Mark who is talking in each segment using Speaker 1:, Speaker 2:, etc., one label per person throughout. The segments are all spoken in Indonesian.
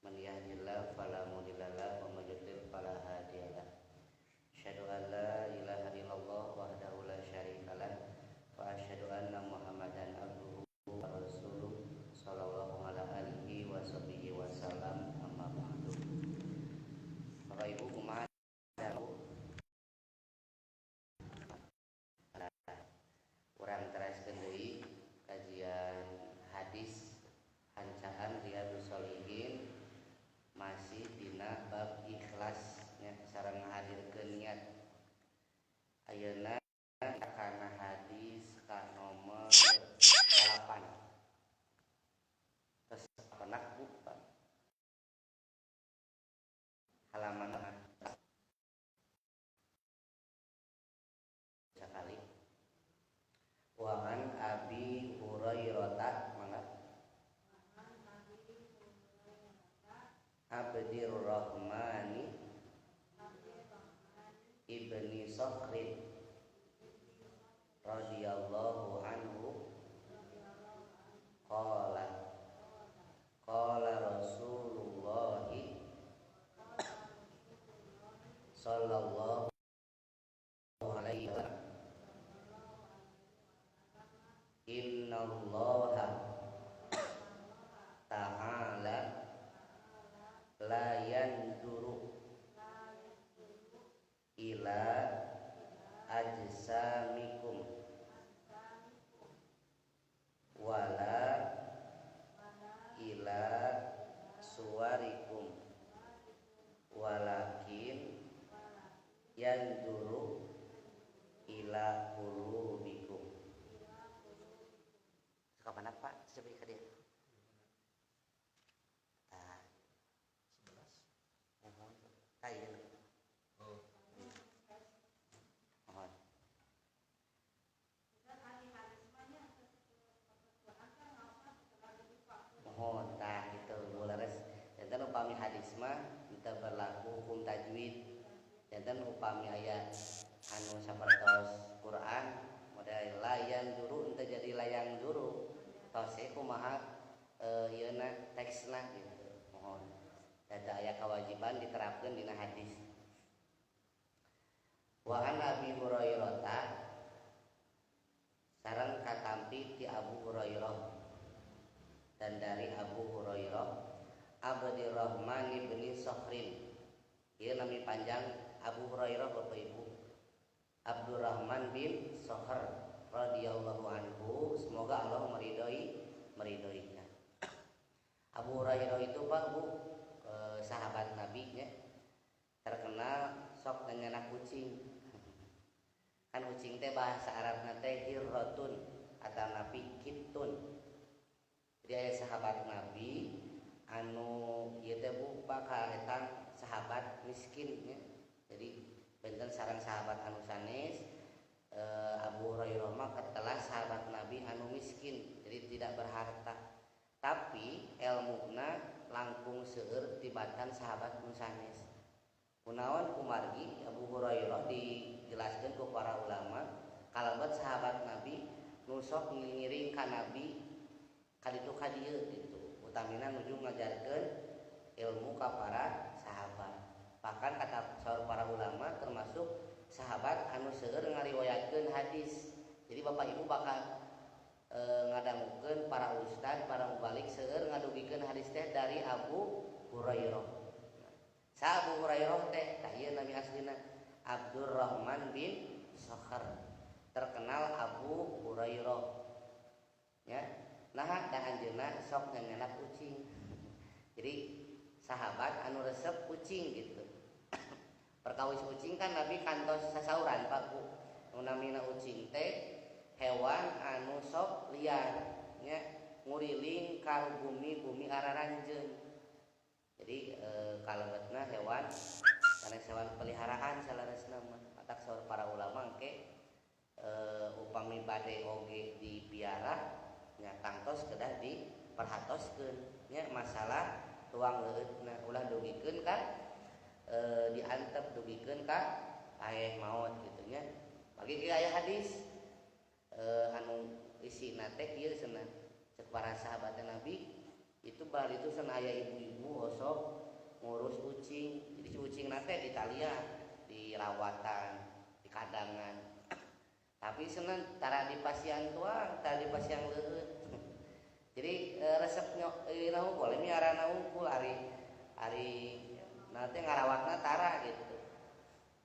Speaker 1: Man yahdihillahu fala mudilla lahu wa may yudlil fala hadiya lahu. Asyhadu an la ilaha illallah wahdahu la syarika lah wa asyhadu anna Muhammadan abduhu wa rasuluh sallallahu ala alihi wa sahbihi wa sallam. Amma ba'du. Bapak Ibu kumaha urang teraskeun deui kajian hadis hancaan Riyadhus Shalihin masih dina bab ikhlas nya sareng ngahadirkeun niat. Ayeuna kana hadis ka nomor 8. Terus penak bukan halaman sekali. Wa an Abi Hurairah mangga Abdir Rahmani Ibni Sakhrin radhiyallahu anhu qala Rasulullah sallallahu alaihi wasallam innallaha ta'ala la yanzuru ila ajsamikum wala ila suwarikum walakin yanzuru ila qulubikum. Kapan Pak? Sebaik dia. Tah. 11. Mohon. Kain. Oh. Mohon. Mohon tah itu leres. Janten upami hadis mah teu berlaku hukum tajwid. Janten upami aya anu sapertos Quran model layan juru teu jadi layang juru. Tos kumaha ieuna teksna gitu. Mohon. Dada aya kewajiban diterapkeun dina hadis. Wa an Abi Hurairah sareng katampi ti Abu Hurairah dan dari Abu Hurairah Abdurrahman bin Sakhrin. Ieu nami panjang Abu Hurairah Bapak Ibu. Abdurrahman bin Sakhr radhiyallahu anhu, semoga Allah meridhoinya. Abu Hurairah itu Pak Bu sahabat Nabi nya, terkenal sok ngeunah kucing. Kan kucing teh bahasa Arabna teh hirratun atau nabi kitun. Jadi aya sahabat Nabi anu ieu teh Bu bakal eta sahabat miskin nya. Jadi benten sareng sahabat anu sanes Abu Hurairah mah ketelah sahabat Nabi anu miskin, jadi tidak berharta. Tapi ilmuna langkung seueur tibatan sahabat anu sanes. Kunaon kumargi Abu Hurairah dijelaskeun ku para ulama kalebet sahabat Nabi nu sok ngiring ka Nabi kaditu ka dieu gitu. Utamina nuju ngajarkeun ilmu ka para sahabat. Bahkan kata saur para ulama termasuk sahabat anu seueur ngariwayatkeun hadis. Jadi Bapak Ibu bakal ngadamukeun para ustad, para mubalik seueur ngadugikeun hadis teh dari Abu Hurairah. Sa Abu Hurairah teh tah ieu nami aslina Abdurrahman bin Sakhr. Terkenal Abu Hurairah. Ya. Nah, da anjeunna sok ngeunah kucing. Jadi sahabat anu resep kucing gitu. Perkawis kucing kan Nabi kantos sasauran Pak Bu. Nu namina kucing teh hewan anu sok liar nya nguriling ka bumi araranjeun. Jadi kalebetna hewan sanes hewan peliharaan salaresna mah. Matak saur para ulama engke upami bade oge dipiara nya tangtos kedah diperhatoskeun nya masalah tuang leueutna ulah dugikeun ka diantep dugikeun ka aeh maot kitu nya. Bagi aya hadis anu isina teh ieu cenah cek para sahabat Nabi itu bal itu cenah aya ibu-ibu sok ngurus ucing. Jadi si ucing nate di talian, di rawatan, di kadangan. Tapi senan tara di pasian tuang, tara di pasian leueut. Jadi resepnya nahu boleh miara nahu ari nanti ngarawatna tara gitu.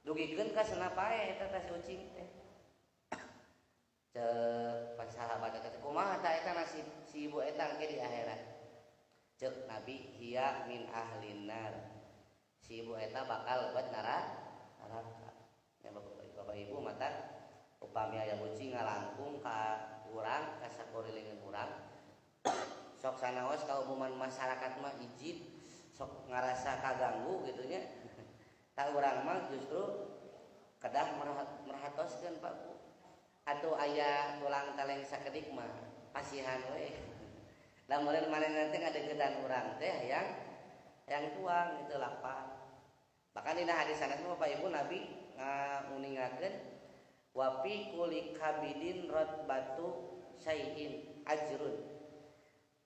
Speaker 1: Dugikeun ka cenah pae eta teh si ucing teh. Cek pas sahabat eta kumaha ta eta nasib si ibu eta engke di akhirat. Cek Nabi hiya min ahlin nar. Si ibu eta bakal lebat neraka. Ya Bapak Ibu mata upami aya ucing ngalangkung ka urang ka sakurilingeun urang. Sok sanaos kaumuman masyarakat mah ijib sok ngarasa kaganggu gitu nya. Ta urang mah justru kedah merhatoskeun Pak Bu. Atuh aya tulang taleng sakedik mah pasihan we. Lamun manehna teh ngadegedan urang teh yang tuang itu lapar. Bahkan dina hadis sanes Bapak Ibu Nabi nguningakeun wa fi kulli kabidin ratbatu syai'in ajrun.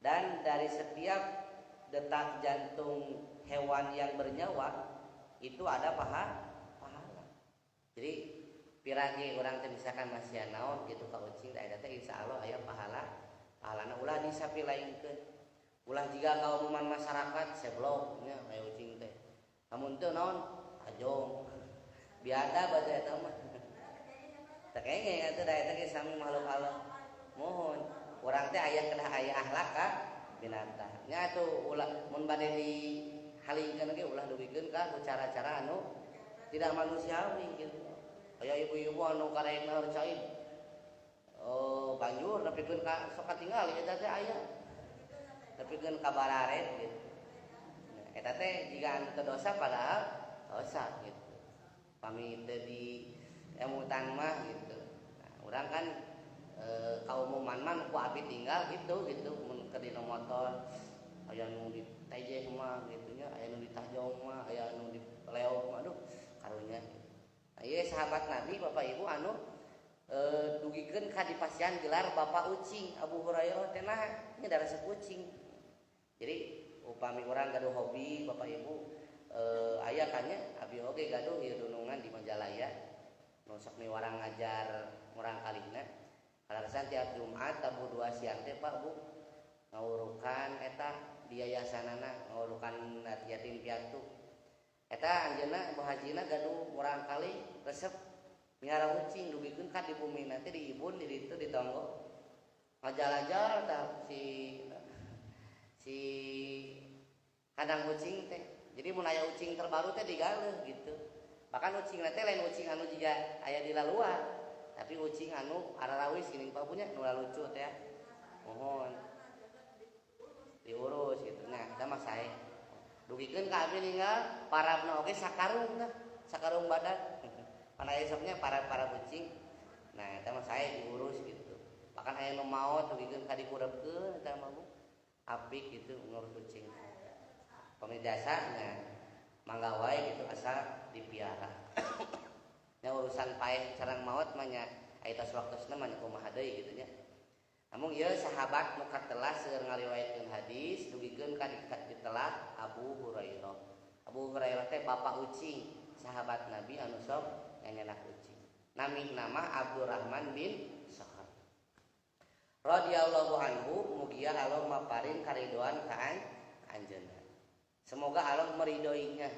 Speaker 1: Dan dari setiap detak jantung hewan yang bernyawa itu ada pahala. Jadi pirang ge urang teh misalkan masih naon gitu ka ucing da eta teh insyaallah aya pahalana ulah disapilaingkeun. Ulah jiga kaumuman masyarakat seblok nya aya ucing teh. Amun teu naon ajong. Biada bae eta mah. Teu kengeng atuh da eta ge sami makhluk halus. Mohon urang teh aya kedah aya akhlak ka binatang. Nya atuh ulah mun bade dihalingkeun ge ulah dugikeun ka cara-cara anu tidak manusiawi gitu. Aya ibu-ibu anu karengna harcain. Banjur nepikeun ka sok katingali eta teh aya. Nepikeun ka bararet gitu. Nah, eta teh jiga anu teu dosa padahal dosa gitu. Pami teu di emutan mah gitu. Nah, urang kan kaumuman mah ku abi tinggal gitu mun keur dina motor aya nu ditejeh mah gitu nya, aya nu ditajong mah, aya nu dileog mah aduh karunya. Nah, ieu sahabat Nabi Bapak Ibu anu dugikeun ka dipasihan gelar Bapak Ucing. Abu Hurairah teh nah nya da resep ucing. Jadi upami urang gaduh hobi Bapak Ibu aya kanya abi oge gaduh ieu dunungan di Majalaya. Nu sok miwarang ngajar urang kalihna. Kalaresan tiap Jumat tabu 2 siang teh Pak Bu ngawurukan eta di yayasanana ngawurukan yatim piatu. Eta anjeunna Bu Hajina gaduh urang kali resep miara ucing dugikeun ka di bumi nanti di ibun di ditu di tonggo. Ngajal-ajal tah si kandang ucing teh. Jadi mun aya ucing terbaru teh digaleh gitu. Bahkan ucing teh lain ucing anu jiga aya di laluar. Tapi ucing anu ararawis geuning Pak punya nu lucu teh. Mohon diurus gitu. Nah, eta mah sae. Dugikeun ka abi ninggal parabna oge sakarung tah, sakarung badan. Pan aya soknya para ucing. Nah, eta mah sae diurus gitu. Bahkan aya nu maot dugikeun ka dikurepkeun eta mah Bu. Apik gitu ngurus ucing. Pamidasana mangga wae gitu asal dipiara. Nya urusan paeh sareng maot mah nya aya tos waktosna mah kumaha deui kitu nya. Namun ieu sahabat nu katelah seueur ngariwayatkeun hadis dugikeun ka ditelah Abu Hurairah. Abu Hurairah teh bapak ucing, sahabat Nabi anu sok nyanyanak ucing. Nami nama Abdurrahman bin Sakhar. Radhiyallahu anhu mugia Allah maparin karidoan ka anjeunna. Semoga Allah meridhoinya.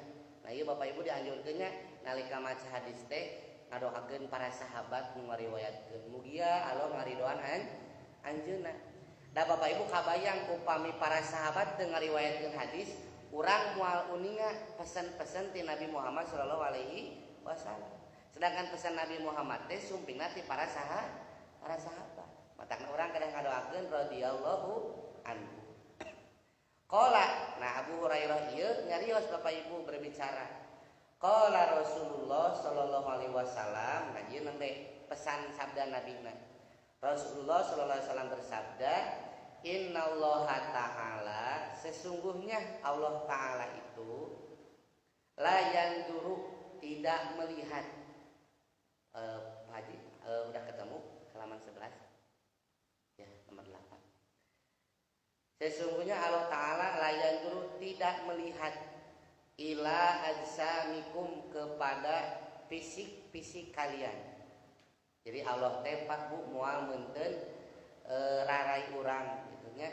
Speaker 1: Nah ieu Bapak Ibu dianjurkeunnya nalika maca hadis teh ngadoakeun para sahabat nu ngariwayatkeun mugia Allah ngaridoan anjeunna. Da Bapak Ibu kabayang upami para sahabat teu ngariwayatkeun hadis, urang moal uninga pesan-pesan ti Nabi Muhammad sallallahu alaihi wasallam. Sedangkan pesan Nabi Muhammad teh sumpingna ti para sahabat. Matakna urang kadang ngadoakeun radhiyallahu anhu. Qala, nah Abu Hurairah ieu nyarios Bapak Ibu berbicara. Qala Rasulullah sallallahu alaihi wasallam, nah ieu nembe pesan sabda nabina. Rasulullah sallallahu alaihi wasallam bersabda, "Innallaha ta'ala, sesungguhnya Allah taala itu la yanzuru, tidak melihat." Pak Haji, udah ketemu halaman 11? Ya, nomor 8. Sesungguhnya Allah Ta'ala layan guru tidak melihat ila ajsamikum kepada fisik-fisik kalian. Jadi Allah tepat bu mual menten rarai urang gitu nya.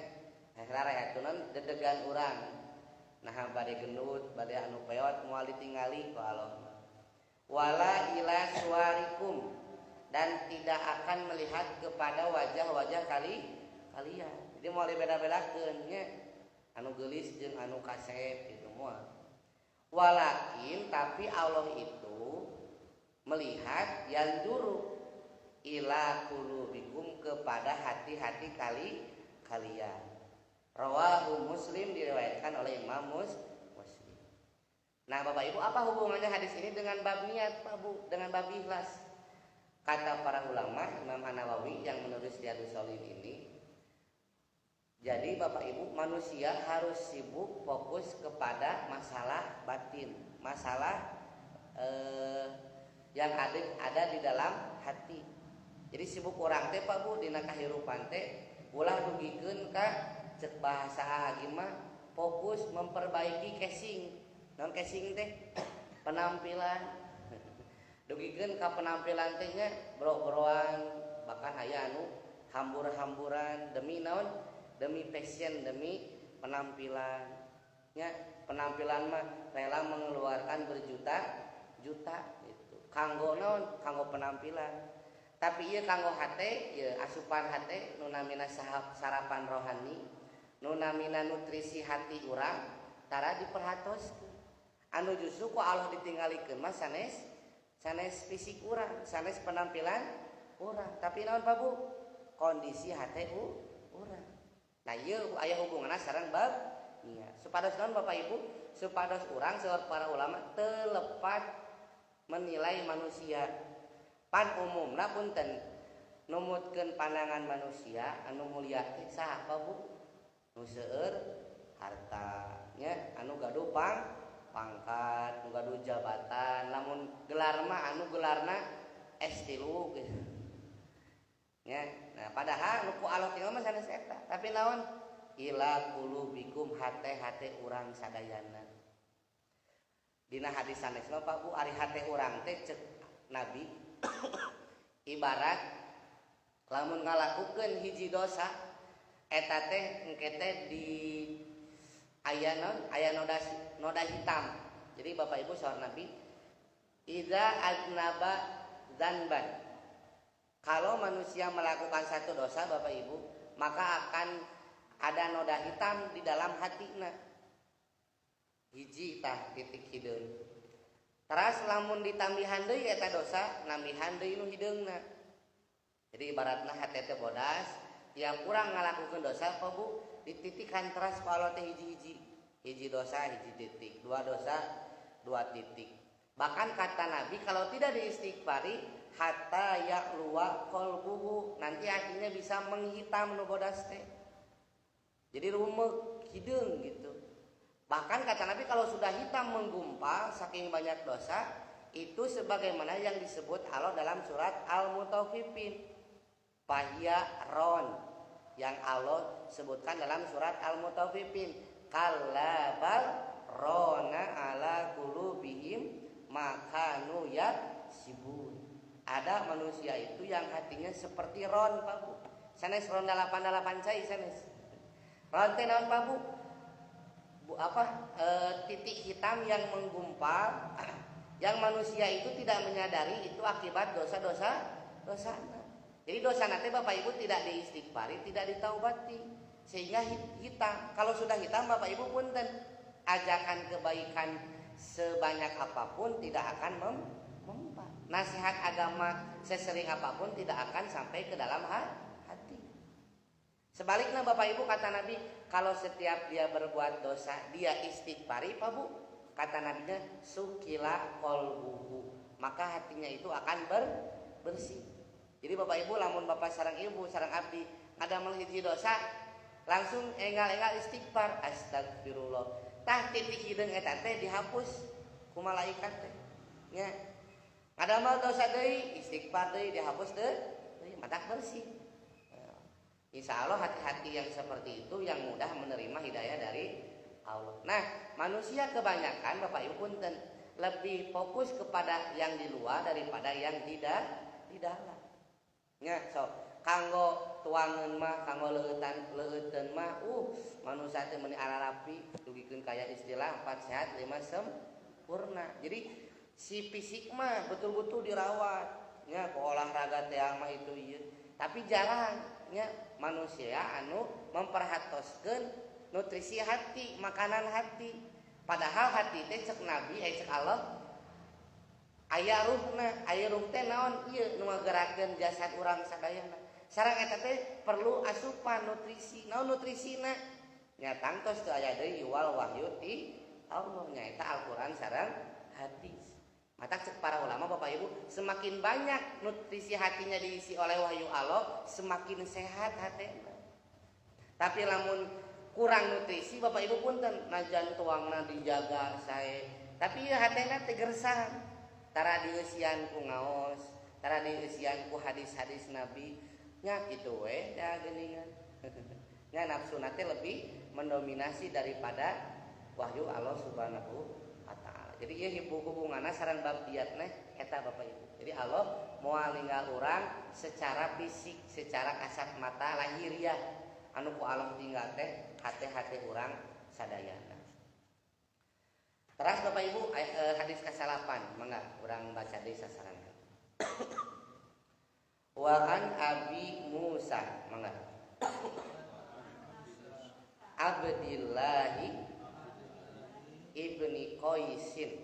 Speaker 1: Rarai atunan dedegan urang. Nah bade gendut, bade anu peot mual ditinggali ku Allah. Wala ila suwarikum, dan tidak akan melihat kepada wajah-wajah kalian. Jadi mau dibeda-bedakeun nya anu geulis jeung anu kasep gitu moal. Walakin tapi Allah itu melihat yang juru ila qulubikum kepada hati-hati kalian. Rawahu Muslim, diriwayatkan oleh Imam Muslim. Nah Bapak Ibu, apa hubungannya hadis ini dengan bab niat Pak Bu, dengan bab ikhlas? Kata para ulama, Imam An-Nawawi yang menulis Riyadhus Shalihin ini, jadi Bapak Ibu, manusia harus sibuk fokus kepada masalah batin, masalah yang ada di dalam hati. Jadi sibuk orang teh Pak Bu dina kahirupan teh ulah dugikeun ka cek bahasa agama fokus memperbaiki casing. Non casing teh penampilan. Dugikeun ka penampilan teh nya bro-broan, bahkan aya anu hambur-hamburan demi naon? Demi passion, demi penampilan. Ya, penampilan mah rela mengeluarkan berjuta-juta gitu. Kanggo naon? Kanggo penampilan. Tapi ieu kanggo hate, ieu asupan hate nu namina sarapan rohani, nu namina nutrisi hati urang tara diperhatoskeun. Anu justru ku Allah ditinggalikeun mah sanes fisik urang, sanes penampilan urang. Tapi naon Pak Bu? Kondisi hate urang. Nah ieu aya hubunganna sareng bab niat. Supados naon Bapak Ibu? Supados urang saur para ulama teu lepat menilai manusia. Pan umumna punten numutkeun pandangan manusia anu mulia teh saha Pak Bu? Nu seueur harta nya, anu gaduh pangkat, nu gaduh jabatan, lamun gelar mah anu gelarna S3 gitu. Ya, nah padahal nu ku Allah tinggal mah sanes eta, tapi naon? Ila qulubikum hate-hate urang sadayana. Dina hadis sanes mah Pak Bu ari hate urang teh cek Nabi ibarat lamun ngalakukeun hiji dosa eta teh engke teh di aya noda hitam. Jadi Bapak Ibu saur Nabi, idza aznaba dzanban, kalau manusia melakukan satu dosa Bapak Ibu, maka akan ada noda hitam di dalam hatinya. Hiji tah titik hideung. Teras lamun ditambihan deui eta dosa, nambihan deui nu hideungna. Jadi ibaratna hate teh bodas, tiap urang ngalakukeun dosa Pak Bu, dititikan teras ku Allah teh hiji dosa hiji titik, dua dosa dua titik. Bahkan kata Nabi kalau tidak diistighfari hatta ya'luwa qalbuhu, nanti hatinya bisa menghitam nu bodas teh. Jadi rumek hideung gitu. Bahkan kata Nabi kalau sudah hitam menggumpal saking banyak dosa, itu sebagaimana yang disebut Allah dalam surat Al-Mutaffifin. Fahya ron yang Allah sebutkan dalam surat Al-Mutaffifin, kalla bal rona ala qulubihim makanu yaksibun. Ada manusia itu yang hatinya seperti ron Pak Bu. Sanes ron 88 cai sanes. Ron teh naon Pak Bu? Titik hitam yang menggumpal yang manusia itu tidak menyadari itu akibat dosa-dosa. Jadi dosa nanti Bapak Ibu tidak diistighfari, tidak ditaubati, sehingga hitam. Kalau sudah hitam Bapak Ibu punten, ajakan kebaikan sebanyak apapun tidak akan mempan. Nasihat agama sesering apapun tidak akan sampai ke dalam hati. Sebaliknya Bapak Ibu kata Nabi, kalau setiap dia berbuat dosa dia istighfari Pak Bu, kata Nabinya sukila qalbuhu, maka hatinya itu akan bersih. Jadi Bapak Ibu lamun Bapak sareng ibu sareng abdi ngadamel hiji dosa langsung enggal-enggal istighfar, astagfirullah. Tah titik hideung eta teh dihapus ku malaikat teh. Nya. Ngadamel dosa deui, istighfar deui dihapus deui, matak bersih. Insya Allah hati-hati yang seperti itu yang mudah menerima hidayah dari Allah. Nah, manusia kebanyakan Bapak Ibu punten lebih fokus kepada yang di luar daripada yang di dalam. Nya so kanggo tuangan mah kanggo leueuteun mah manusia teh meuni ararapi dugikeun kaya istilah 4 sehat 5 sempurna. Jadi si fisik mah betul-betul dirawat nya ku olahraga teh mah itu ieu. Tapi jarang nya manusia anu memperhatoskeun nutrisi hati, makanan hati. Padahal hati teh cek Nabi cek Allah aya ruhna, aya ruh teh naon ieu nu ngagerakeun jasad urang sadayana. Sareng eta teh perlu asupan nutrisi. Naon nutrisina? Nya tangtos teu aya deui wal wahyu ti Allah nya eta Al-Qur'an sareng hadis. Mata cek para ulama Bapak Ibu, semakin banyak nutrisi hatinya diisi oleh wahyu Allah, semakin sehat hatena. Tapi lamun kurang nutrisi Bapak Ibu punten najan tuangna dijaga sae, tapi ieu hatena teh gersang. Tara dieusian ku ngaos, tara dieusian ku hadis-hadis Nabi, nya kitu we da geuningan. Nya nafsuna teh lebih mendominasi daripada wahyu Allah Subhanahu wa taala. Jadi ieu hubunganna sareng bab diat neh eta Bapak Ibu. Jadi Allah moal ninggal urang secara fisik, secara kasat mata lahiriah anu ku Allah tinggal teh hate-hate urang sadayana. Teras Bapak Ibu hadis ke-8 mangga urang baca deui sasarankan. Wa an Abi Musa mangga. Abdillah ibni Qaisin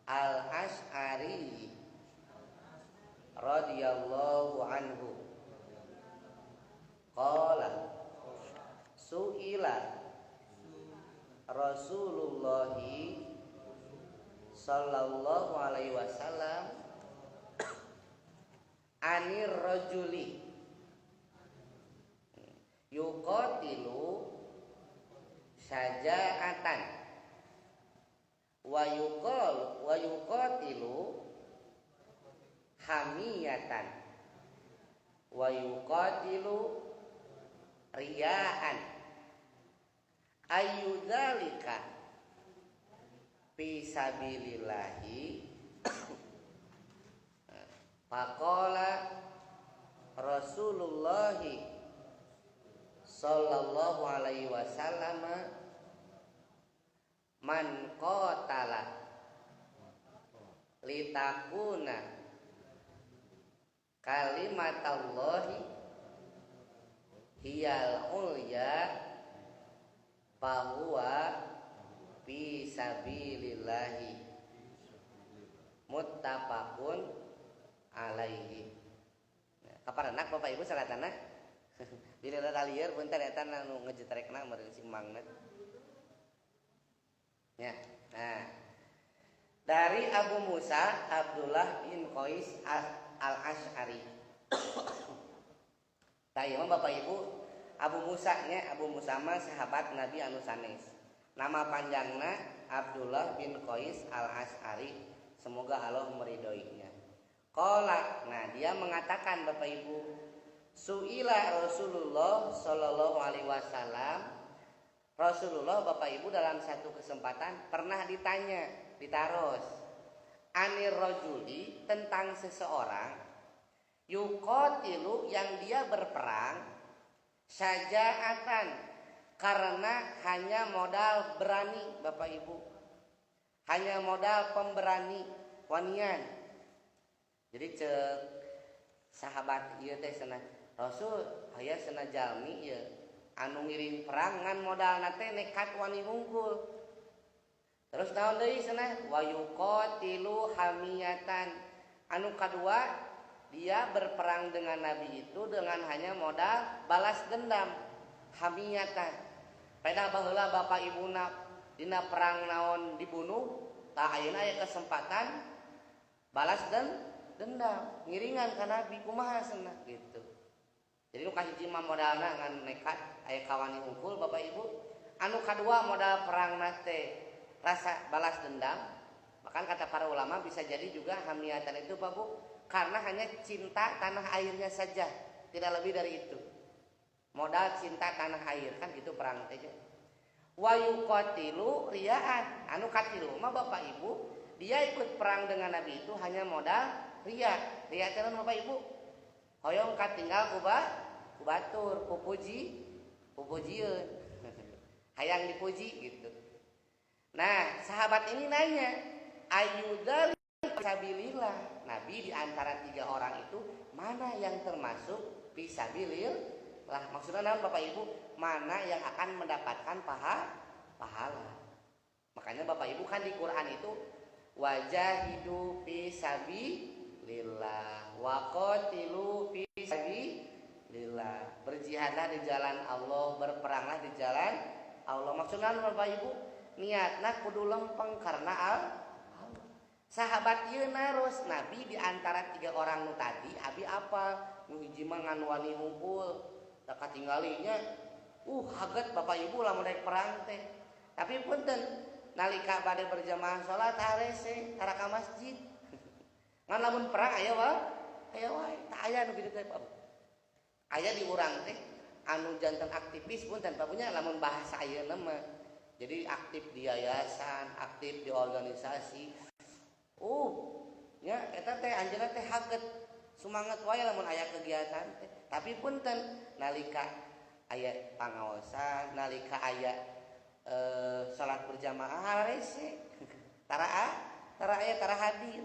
Speaker 1: al-Asy'ari radhiyallahu anhu qala su'ila Rasulullah sallallahu alaihi wasallam anir rajuli yuqatilu syaja'atan wa yuqatilu hamiyatan wa yuqatilu riya'an ayyudzalika fi sabilillahi faqala Rasulullah sallallahu alaihi wasallam man qatala litakuna kalimatallahi hiyal ulya fahuwa fi sabilillahi muttafaqun alaihi. Kaparenak Bapak Ibu salatana bila ada lieur punten eta nu ngejetrekna meureun simbangna. Ya. Nah. Dari Abu Musa Abdullah bin Qais al-Asy'ari. Tah Bapak Ibu Abu Musa nya Abu Musa mah sahabat Nabi anu sanes. Nama panjangna Abdullah bin Qais al-Asy'ari. Semoga Allah meridhoinya. Qala, nah dia mengatakan Bapak Ibu, su'ila Rasulullah sallallahu alaihi wasallam. Rasulullah Bapak Ibu dalam satu kesempatan pernah ditanya, ditaros anir rajuli tentang seseorang yuqatilu yang dia berperang syaja'atan karena hanya modal berani Bapak Ibu, hanya modal pemberani wanian. Jadi cek sahabat ieu teh cenah Rasul aya cenah jalmi ieu anu ngiring perang ngan modalna teh nekat wani hungkul. Terus naon deui cenah wa yuqatilu hamiyatan. Anu kadua dia berperang dengan Nabi itu dengan hanya modal balas dendam hamiyatan. Peda baheula bapak ibuna dina perang naon dibunuh, tah ayeuna aya kesempatan balas dendam, ngiringan ka Nabi kumaha cenah gitu. Jadi nu kahiji mah modalna ngan nekat aya kawani hungkul Bapak Ibu. Anu kadua modal perang teh rasa balas dendam. Bahkan kata para ulama bisa jadi juga hamiyatan itu Pak Bu karena hanya cinta tanah airnya saja. tidak lebih dari itu. Modal cinta tanah air kan gitu perang teh. Wa yuqatilu riyaan. Anu katilu mah Bapak Ibu, dia ikut perang dengan Nabi itu hanya modal ria. Ria teh Bapak Ibu. Hoyong katinggal ku batur, pupujieun. Hayang dipuji gitu. Nah, sahabat ini nanya, ayyudzal fisabilillah. Nabi di antara 3 orang itu mana yang termasuk fisabilillah? Maksudnya naon Bapak Ibu? Mana yang akan mendapatkan pahala? Makanya Bapak Ibu kan di Quran itu wajahidu fisabilillah wa qatilu fisabilillah. Berjihadlah di jalan Allah, berperanglah di jalan Allah. Maksudnya Bapak Ibu, niatna kudu lempeng karena Allah. Sahabat ieu naros Nabi di antara 3 orang nu tadi abi apa? Nu hiji mah ngan wani hungkul, da katinggalinya haget Bapak Ibu lamun daek perang teh. Tapi punten nalika bade berjamaah salat harese tara ka masjid. Ngan lamun perang aya wae, tah aya nu kitu teh. Aya di urang teh anu janten aktivis punten papunya lamun bahasa ayeuna mah. Jadi aktif di yayasan, aktif di organisasi. Nya eta teh anjeunna teh haget sumanget wae lamun aya kegiatan teh. Tapi punten nalika aya pangaosan, nalika aya salat berjamaah harese. Tara hadir.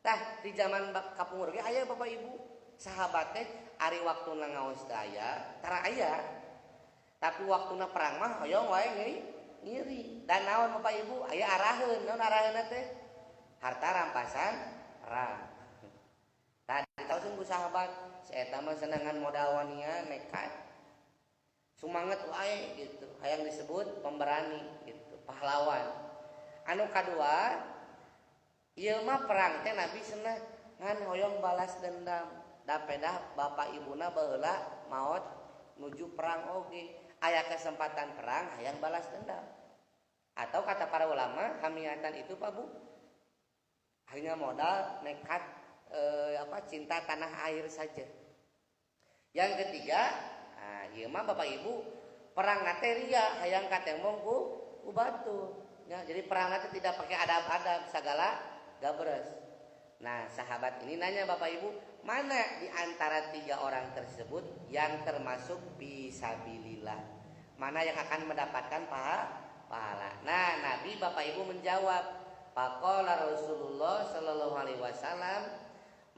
Speaker 1: Tah di zaman kapungur ge aya Bapak Ibu, sahabat teh ari waktuna ngaos teh aya, tara aya. Tapi waktuna perang mah hoyong wae ngiri. Dan naon Bapak Ibu, aya araheun, naon araheunna teh? Harta rampasan perang. Tadi tahu ku sahabat, si eta mah senengan modal wania nekat. Sumanget wae gitu, hayang disebut pemberani gitu, pahlawan. Anu kadua, ieu mah perang teh Nabi cenah ngan hoyong balas dendam. Da pedah bapak ibuna baheula maot nuju perang oge. Aya kesempatan perang hayang balas dendam. Atau kata para ulama, hamiatan itu Pak Bu, hanya modal nekat cinta tanah air saja. Yang ketiga, ieu mah Bapak Ibu perang nate ria hayang katembong ku batu. Ya, jadi perang nate tidak pakai adab-adab segala gabres. Nah, sahabat ini nanya Bapak Ibu, mana di antara 3 orang tersebut yang termasuk fisabilillah? Mana yang akan mendapatkan pahala? Nah, Nabi Bapak Ibu menjawab, faqala Rasulullah sallallahu alaihi wasallam,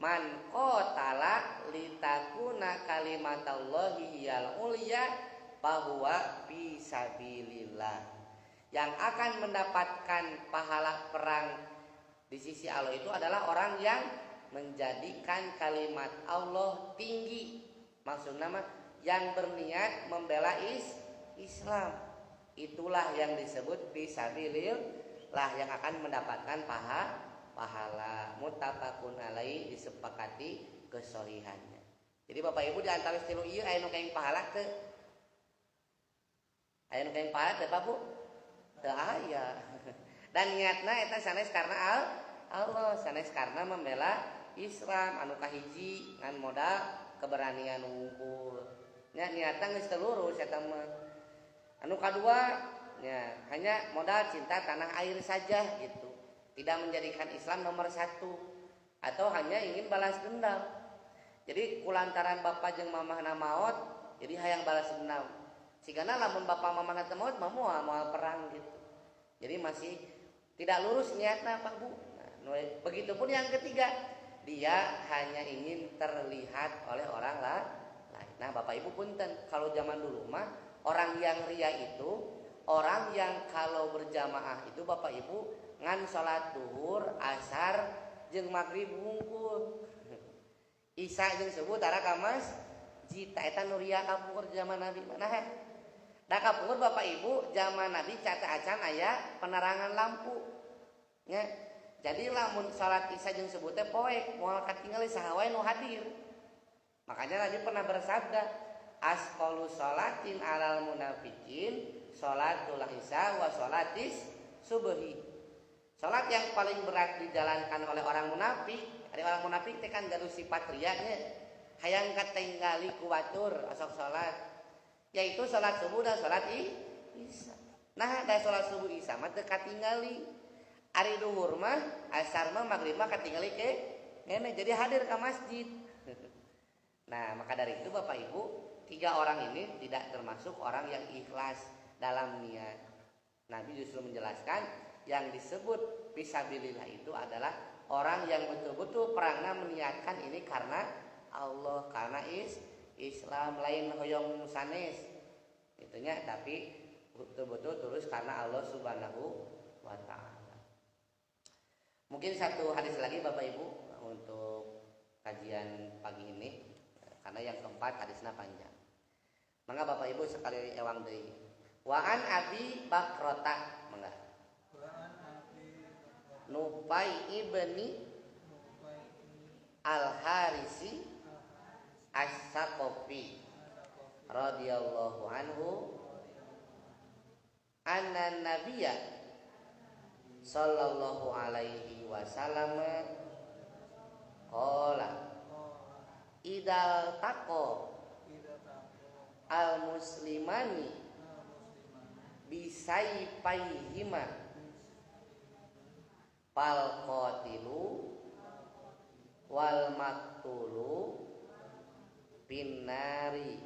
Speaker 1: man qatala litakuna kalimatallahi hiyal ulya fahuwa fisabilillah. Yang akan mendapatkan pahala perang di sisi Allah itu adalah orang yang menjadikan kalimat Allah tinggi. Maksudnya yang berniat membela Islam. Itulah yang disebut fisabilillah yang akan mendapatkan pahala. Muttafaqun alaihi, disepakati kesohihannya. Jadi Bapak Ibu di antara istilah ieu aya nu kaeng pahala teu? Aya nu kaeng pahala teu Pak Bu? Teu aya. Dan niatna eta sanes karena Allah, sanes karena membela Islam anu kahiji ngan modal keberanian ngumpul. Nya niatna geus teu lurus eta mah. Anu kadua nya hanya modal cinta tanah air saja gitu. Tidak menjadikan Islam nomor 1 atau hanya ingin balas dendam. Jadi kulantaran bapak jeung mamahna maot, jadi hayang balas dendam. Sigana lamun bapak mamahna teu maot mah moal perang gitu. Jadi masih tidak lurus niatnya Pak Bu. Nah, begitupun yang ketiga, dia hanya ingin terlihat oleh orang lain. Nah Bapak Ibu punten, kalau zaman dulu mah orang yang ria itu orang yang kalau berjamaah itu Bapak Ibu ngan sholat duhur, asar, jeung maghrib wungkul, isya jeung subuh tara ka masjid. Eta nu ria kapungkur zaman Nabi mana? Da kapungkur Bapak Ibu zaman Nabi caca acan aya penerangan lampu. Ya. Jadi lamun salat isya jeung subuh teh poek moal katingali saha wae nu hadir. Makanya Nabi pernah bersabda, asqalu sholatin alal munafiqin sholatul isya wa sholatis subhi. Salat yang paling berat dijalankan oleh orang munafik, ada orang munafik teh kan gaduh sifat riyanya. hayang katinggali ku batur asok salat, yaitu salat subuh dan salat isya. Nah, da salat subuh isya mah teu katingali. Ari duhur mah asar mah magrib mah katingali ke ngene, jadi hadir ke masjid. Nah, maka dari itu Bapak Ibu, 3 orang ini tidak termasuk orang yang ikhlas dalam niat. Nabi justru menjelaskan yang disebut fisabilillah itu adalah orang yang betul-betul perangna meniatkan ini karena Allah, karena Islam, lain hoyong sanes itunya, tapi betul-betul tulus karena Allah Subhanahu wa taala. Mungkin satu hadis lagi Bapak Ibu untuk kajian pagi ini, karena yang keempat hadisnya panjang. Mangga Bapak Ibu sekali ewang deui. Wa an Abi Bakrota, mangga. Nufai ibni Al-Harisi As-Saqafi radhiyallahu anhu anna nabiyya sallallahu alaihi wasallam qala idal taqo al-muslimani bisayfaihima fal qatilu wal maktulu binnari.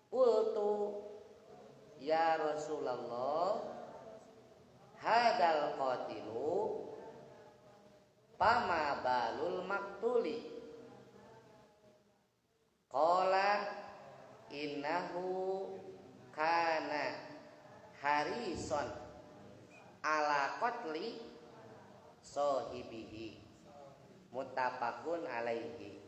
Speaker 1: Qultu ya Rasulullah hadal qatilu fama balul maktuli. Qala innahu kana harison ala qatli sahibihi muttafaqun alaihi.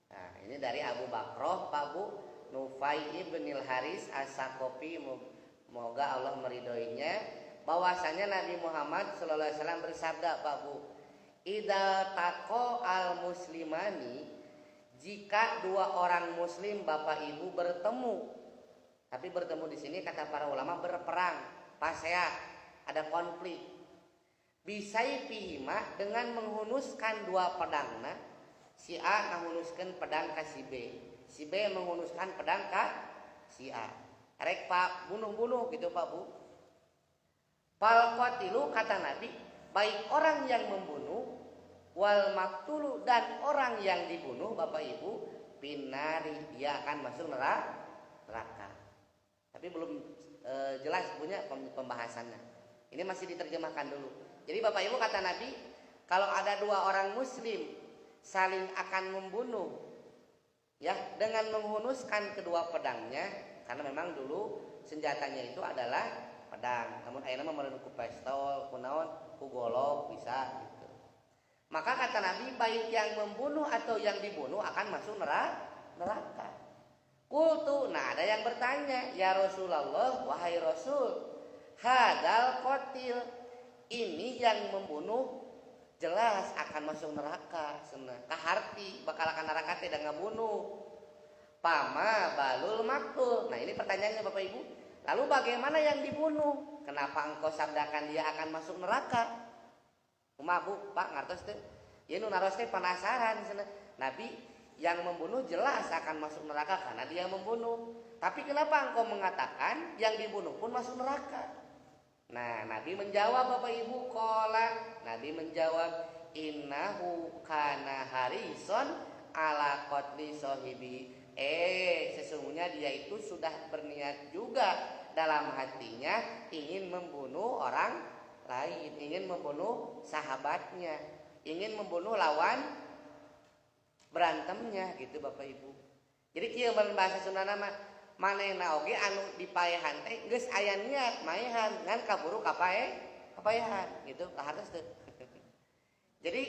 Speaker 1: Nah, ini dari Abu Bakroh Pak Bu Nufai ibnil Haris As-Saqafi, moga Allah meridhoinya, bahwasanya Nabi Muhammad sallallahu alaihi wasallam bersabda Pak Bu, idza taqo al muslimani, jika 2 orang muslim Bapak Ibu bertemu. Tapi bertemu di sini kata para ulama berperang, paseak, ada konflik. Bisaifihima, dengan menghunuskan 2 pedangna. Si A menghunuskan pedang ke si B, si B menghunuskan pedang ke si A. Rek Pak bunuh-bunuh gitu Pak Bu. Fal qatilu, kata Nabi, baik orang yang membunuh, wal maktulu, dan orang yang dibunuh Bapak Ibu, binari, dia akan masuk neraka. Tapi belum jelas punya pembahasannya. Ini masih diterjemahkan dulu. Jadi Bapak Ibu kata Nabi, kalau ada 2 orang muslim saling akan membunuh, ya, dengan menghunuskan kedua pedangnya, karena memang dulu senjatanya itu adalah pedang. Namun ayeuna mah meureun ku pistol, ku naon, ku golok bisa gitu. Maka kata Nabi, baik yang membunuh atau yang dibunuh akan masuk neraka. Qultu, nah ada yang bertanya, ya Rasulullah, wahai Rasul, hadal qatil, ini yang membunuh jelas akan masuk neraka, kaharti bakal akan neraka tidak ngabunuh. Pama balul maktul. Nah ini pertanyaannya Bapak Ibu. Lalu bagaimana yang dibunuh? Kenapa engkau sabdakan dia akan masuk neraka? Kumaha Bu, Pak ngartos teh? Ieu nu naros teh penasaran cenah. Nabi yang membunuh jelas akan masuk neraka karena dia membunuh. Tapi kenapa engkau mengatakan yang dibunuh pun masuk neraka? Nah, Nabi menjawab Bapak Ibu, qala, Nabi menjawab, innahu kana harison ala qatli sahibi. Sesungguhnya dia itu sudah berniat juga dalam hatinya ingin membunuh orang lain, ingin membunuh sahabatnya, ingin membunuh lawan berantemnya gitu Bapak Ibu. Jadi kieu bahasa Sundana mah manehna oge anu dipaehan teh geus aya niat maehan ngan kaburu kapaehan gitu kahartos teu. Jadi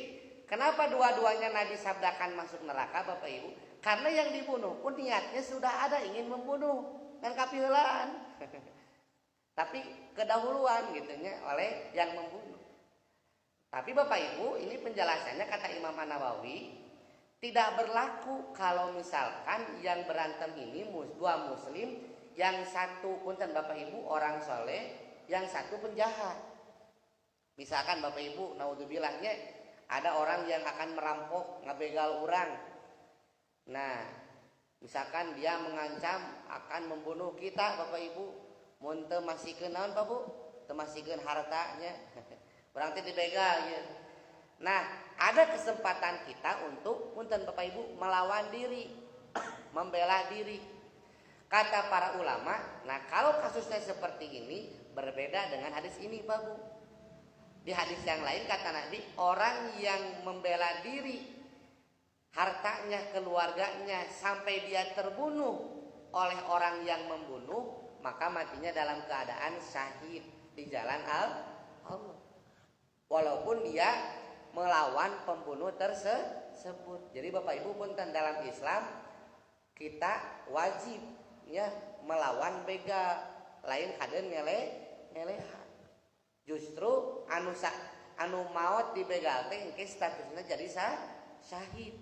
Speaker 1: kenapa dua-duanya Nabi sabdakan masuk neraka Bapak Ibu? Karena yang dibunuh pun niatnya sudah ada ingin membunuh dan kapiheulaan. Tapi kedahuluan gitunya oleh yang membunuh. Tapi Bapak Ibu, ini penjelasannya kata Imam An-Nawawi, tidak berlaku kalau misalkan yang berantem ini 2 muslim, yang satu punten Bapak Ibu orang soleh, yang satu penjahat. Misalkan Bapak Ibu, naudzubillah, ada orang yang akan merampok, ngabegal orang. Nah, misalkan dia mengancam akan membunuh kita, Bapak Ibu, mun teu masihkeun naon Pak Bu? Teu masihkeun hartanya. Berarti dibegal ya. Nah, ada kesempatan kita untuk punten Bapak Ibu melawan diri, membela diri. Kata para ulama, nah kalau kasusnya seperti ini berbeda dengan hadis ini Pak Bu. Di hadis yang lain kata Nabi, orang yang membela diri, hartanya, keluarganya sampai dia terbunuh oleh orang yang membunuh, maka matinya dalam keadaan syahid di jalan Allah. Walaupun dia melawan pembunuh tersebut. Jadi Bapak Ibu punten dalam Islam kita wajib ya melawan begal, lain kaden ngelehan. Justru anu maot dibegal teh engke statusna jadi syahid.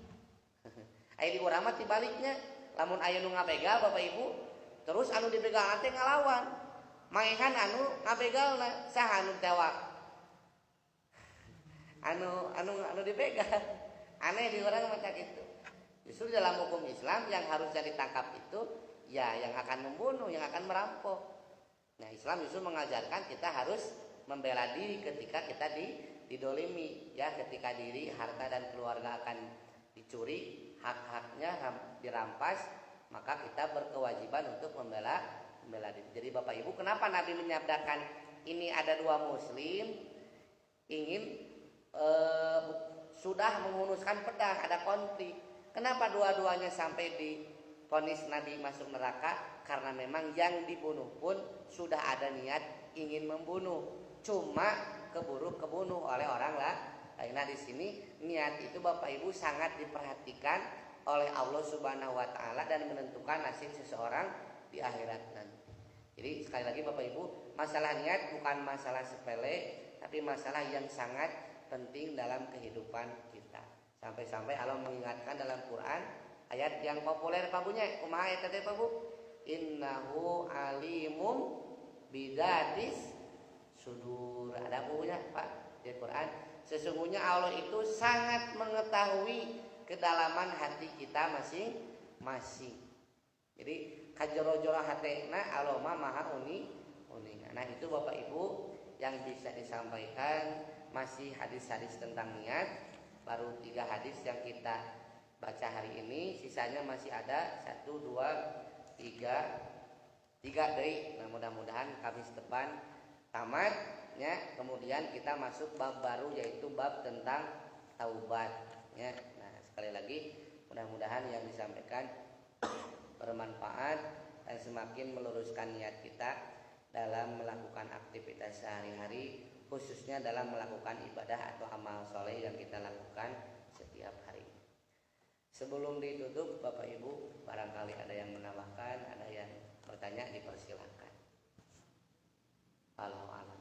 Speaker 1: Aya di urang mah tibaliknya, lamun aya nu ngabegal Bapak Ibu, terus anu dibegal teh ngalawan. Maehan anu ngabegalna saha anu tewak? Anu dibegal. Aneh di orang macam itu. Justru dalam hukum Islam yang harusnya ditangkap itu ya yang akan membunuh, yang akan merampok. Nah, Islam justru mengajarkan kita harus membela diri ketika kita didolimi, ya ketika diri, harta dan keluarga akan dicuri, hak-haknya dirampas, maka kita berkewajiban untuk membela diri. Jadi Bapak Ibu, kenapa Nabi menyabdakan ini ada dua muslim ingin sudah menghunuskan pedang, ada konflik. Kenapa dua-duanya sampai divonis Nabi masuk neraka? Karena memang yang dibunuh pun sudah ada niat ingin membunuh, cuma keburu kebunuh oleh orang lain. Nah di sini niat itu Bapak Ibu sangat diperhatikan oleh Allah Subhanahu Wa Taala dan menentukan nasib seseorang di akhirat nanti. Jadi sekali lagi Bapak Ibu, masalah niat bukan masalah sepele, tapi masalah yang sangat penting dalam kehidupan kita. Sampai-sampai Allah mengingatkan dalam Quran ayat yang populer Pak Bunya, kumaha ayat teh Pak Bu? Innahu alimum bidatis sudur. Ada bukunya Pak di Quran. Sesungguhnya Allah itu sangat mengetahui kedalaman hati kita masing-masing. Jadi kajero-jero hatena Allah maha uningan. Nah itu Bapak Ibu yang bisa disampaikan. Masih hadis-hadis tentang niat, baru 3 hadis yang kita baca hari ini, sisanya masih ada 1, 2, 3 deui. Nah mudah-mudahan Kamis depan tamat ya. Kemudian kita masuk bab baru yaitu bab tentang taubat ya. Nah sekali lagi mudah-mudahan yang disampaikan bermanfaat dan semakin meluruskan niat kita dalam melakukan aktivitas sehari-hari, khususnya dalam melakukan ibadah atau amal soleh yang kita lakukan setiap hari. Sebelum ditutup Bapak Ibu, barangkali ada yang menambahkan, ada yang bertanya, dipersilakan. Allahu a'lam.